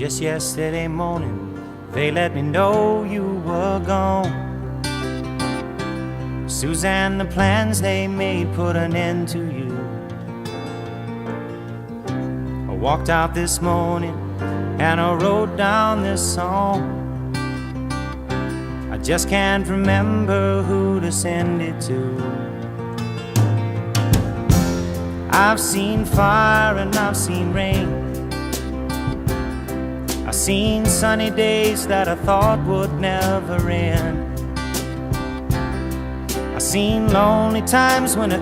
Just yesterday morning, they let me know you were gone. Suzanne, the plans they made put an end to you. I walked out this morning and I wrote down this song. I just can't remember who to send it to. I've seen fire and I've seen rain. I've seen sunny days that I thought would never end. I've seen lonely times when